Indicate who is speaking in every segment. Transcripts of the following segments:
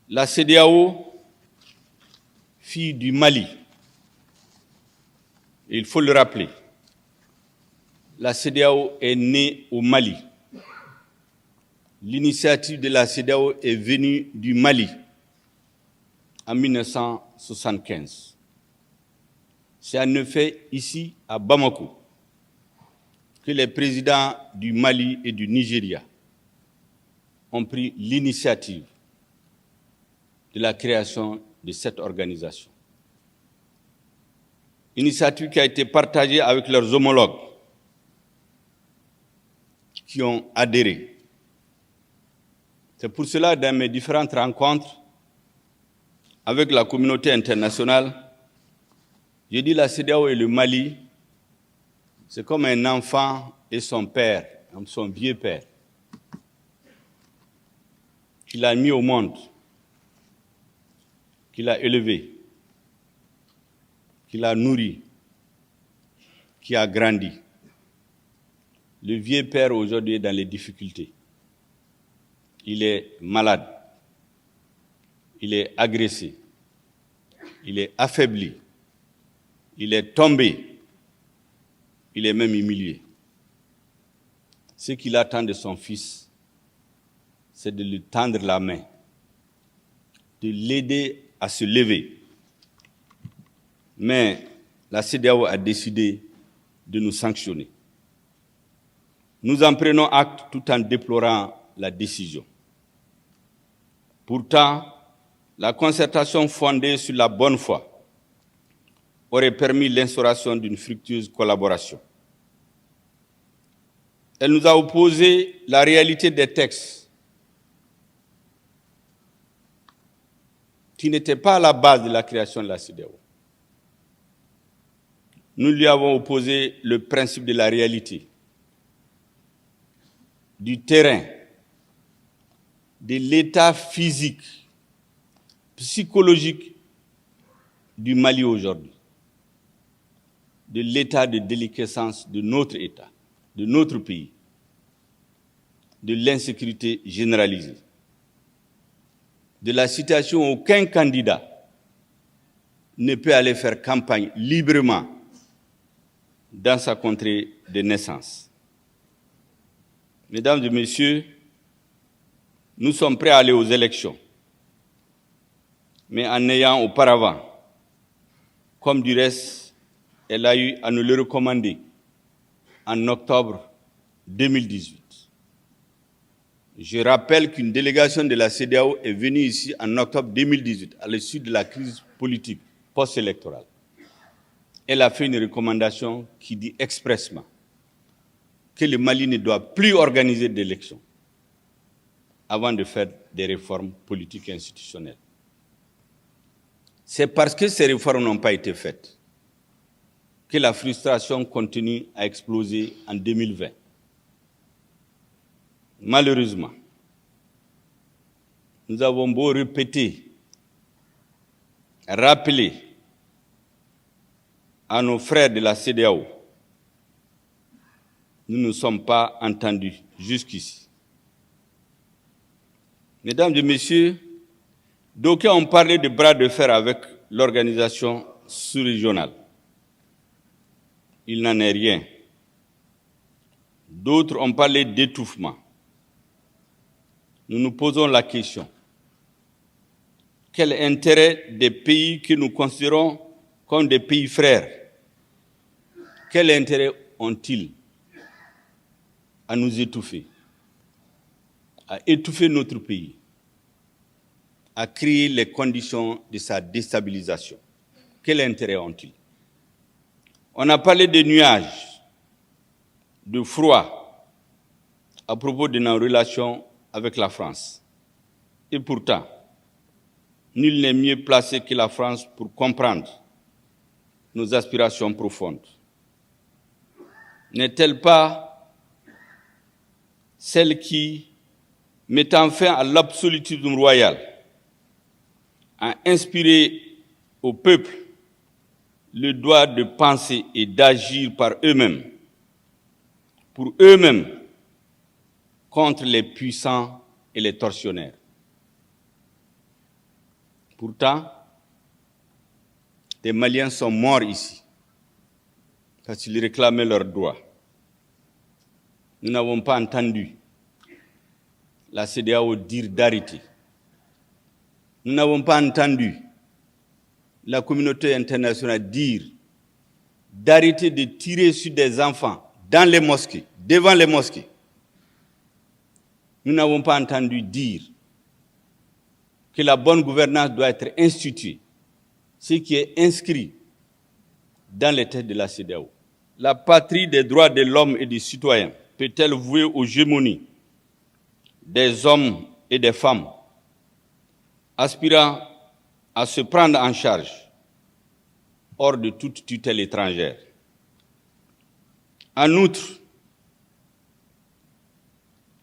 Speaker 1: La CEDEAO, fille du Mali, il faut le rappeler, la CEDEAO est née au Mali. L'initiative de la CEDEAO est venue du Mali en 1975. C'est en effet ici, à Bamako, que les présidents du Mali et du Nigeria ont pris l'initiative de la création de cette organisation. Initiative qui a été partagée avec leurs homologues qui ont adhéré. C'est pour cela, dans mes différentes rencontres avec la communauté internationale, je dis la CEDEAO et le Mali, c'est comme un enfant et son père, son vieux père, qu'il a mis au monde, qu'il a élevé, qu'il a nourri, qui a grandi. Le vieux père aujourd'hui est dans les difficultés. Il est malade, il est agressé, il est affaibli, il est tombé, il est même humilié. Ce qu'il attend de son fils, c'est de lui tendre la main, de l'aider à se lever. Mais la CEDEAO a décidé de nous sanctionner. Nous en prenons acte tout en déplorant la décision. Pourtant, la concertation fondée sur la bonne foi aurait permis l'instauration d'une fructueuse collaboration. Elle nous a opposé la réalité des textes qui n'étaient pas à la base de la création de la CEDEAO. Nous lui avons opposé le principe de la réalité, du terrain, de l'état physique, psychologique du Mali aujourd'hui, de l'état de déliquescence de notre État, de notre pays, de l'insécurité généralisée, de la situation où aucun candidat ne peut aller faire campagne librement dans sa contrée de naissance. Mesdames et messieurs, nous sommes prêts à aller aux élections, mais en ayant auparavant, comme du reste, elle a eu à nous le recommander en octobre 2018. Je rappelle qu'une délégation de la CEDEAO est venue ici en octobre 2018, à l'issue de la crise politique post-électorale. Elle a fait une recommandation qui dit expressément que le Mali ne doit plus organiser d'élections avant de faire des réformes politiques et institutionnelles. C'est parce que ces réformes n'ont pas été faites que la frustration continue à exploser en 2020. Malheureusement, nous avons beau répéter, rappeler à nos frères de la CEDEAO, nous ne sommes pas entendus jusqu'ici. Mesdames et messieurs, d'aucuns ont parlé de bras de fer avec l'organisation sous-régionale. Il n'en est rien. D'autres ont parlé d'étouffement. Nous nous posons la question. Quel intérêt des pays que nous considérons comme des pays frères, quel intérêt ont-ils à nous étouffer, à étouffer notre pays, à créer les conditions de sa déstabilisation? Quel intérêt ont-ils? On a parlé de nuages, de froid, à propos de nos relations avec la France. Et pourtant, nul n'est mieux placé que la France pour comprendre nos aspirations profondes. N'est-elle pas celle qui, mettant fin à l'absolutisme royal, a inspiré au peuple le droit de penser et d'agir par eux-mêmes, pour eux-mêmes, contre les puissants et les tortionnaires? Pourtant, des Maliens sont morts ici parce qu'ils réclamaient leurs droits. Nous n'avons pas entendu la CEDEAO dire d'arrêter. Nous n'avons pas entendu la communauté internationale dire d'arrêter de tirer sur des enfants dans les mosquées, devant les mosquées. Nous n'avons pas entendu dire que la bonne gouvernance doit être instituée, ce qui est inscrit dans les textes de la CEDEAO. La patrie des droits de l'homme et des citoyens peut-elle vouer aux gémonies des hommes et des femmes aspirant à se prendre en charge hors de toute tutelle étrangère? En outre,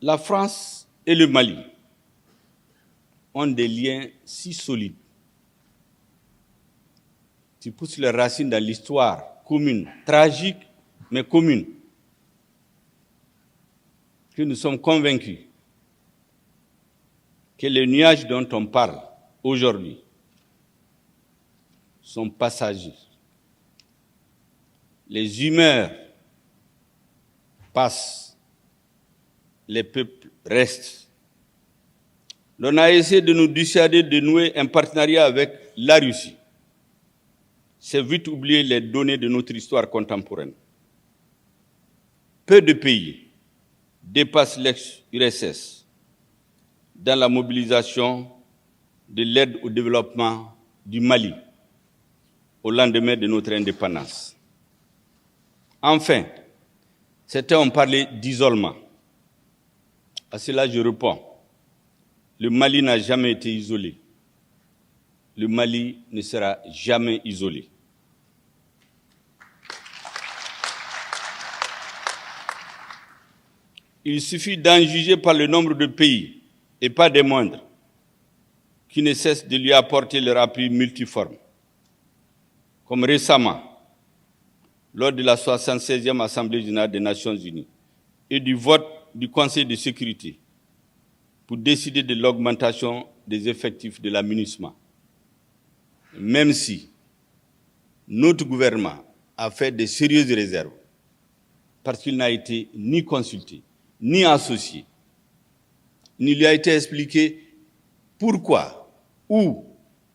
Speaker 1: la France et le Mali ont des liens si solides. Tu pousses les racines dans l'histoire commune, tragique, mais commune, que nous sommes convaincus que les nuages dont on parle aujourd'hui sont passagers. Les humeurs passent, les peuples restent. On a essayé de nous dissuader de nouer un partenariat avec la Russie. C'est vite oublier les données de notre histoire contemporaine. Peu de pays dépassent l'ex-URSS dans la mobilisation de l'aide au développement du Mali au lendemain de notre indépendance. Enfin, certains ont parlé d'isolement. À cela, je réponds. Le Mali n'a jamais été isolé. Le Mali ne sera jamais isolé. Il suffit d'en juger par le nombre de pays, et pas des moindres, qui ne cessent de lui apporter leur appui multiforme. Comme récemment, lors de la 76e Assemblée générale des Nations unies et du vote du Conseil de sécurité pour décider de l'augmentation des effectifs de la MINUSMA. Même si notre gouvernement a fait de sérieuses réserves, parce qu'il n'a été ni consulté, ni associé, ni lui a été expliqué pourquoi, où,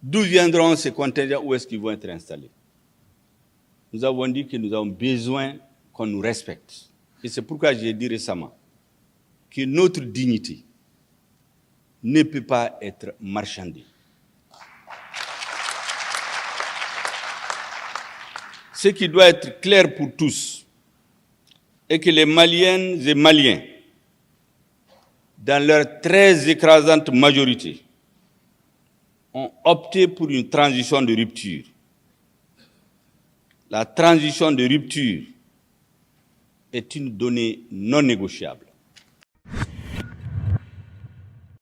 Speaker 1: d'où viendront ces contingents, où est-ce qu'ils vont être installés. Nous avons dit que nous avons besoin qu'on nous respecte. Et c'est pourquoi j'ai dit récemment que notre dignité ne peut pas être marchandée. Ce qui doit être clair pour tous est que les Maliennes et Maliens, dans leur très écrasante majorité, ont opté pour une transition de rupture. La transition de rupture est une donnée non négociable.